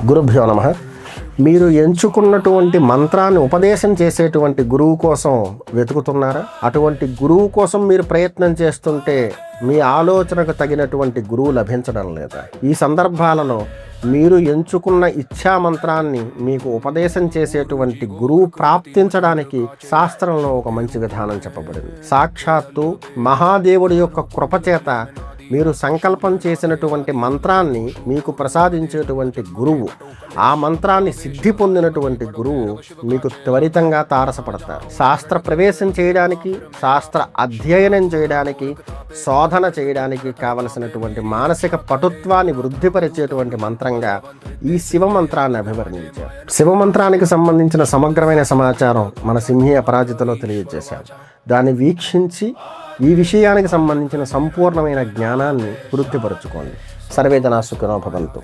గురుభ్యో నమః. మీరు ఎంచుకున్నటువంటి మంత్రాన్ని ఉపదేశం చేసేటువంటి గురువు కోసం వెతుకుతున్నారా? అటువంటి గురువు కోసం మీరు ప్రయత్నం చేస్తుంటే మీ ఆలోచనకు తగినటువంటి గురువు లభించడం లేదా? ఈ సందర్భాలలో మీరు ఎంచుకున్న ఇచ్ఛా మంత్రాన్ని మీకు ఉపదేశం చేసేటువంటి గురువు ప్రాప్తించడానికి శాస్త్రంలో ఒక మంచి విధానం చెప్పబడింది. సాక్షాత్తు మహాదేవుడి యొక్క కృపచేత మీరు సంకల్పం చేసినటువంటి మంత్రాన్ని మీకు ప్రసాదించేటువంటి గురువు, ఆ మంత్రాన్ని సిద్ధి పొందినటువంటి గురువు మీకు త్వరితంగా తారసపడతారు. శాస్త్ర ప్రవేశం చేయడానికి, శాస్త్ర అధ్యయనం చేయడానికి, శోధన చేయడానికి కావలసినటువంటి మానసిక పటుత్వాన్ని వృద్ధిపరిచేటువంటి మంత్రంగా ఈ శివ మంత్రాన్ని అభివర్ణించారు. శివ మంత్రానికి సంబంధించిన సమగ్రమైన సమాచారం మన సింహీ అపరాజితలో తెలియజేశారు. దాన్ని వీక్షించి ఈ విషయానికి సంబంధించిన సంపూర్ణమైన జ్ఞానాన్ని వృద్ధిపరచుకోండి. సర్వే జనా సుఖినో భవంతు.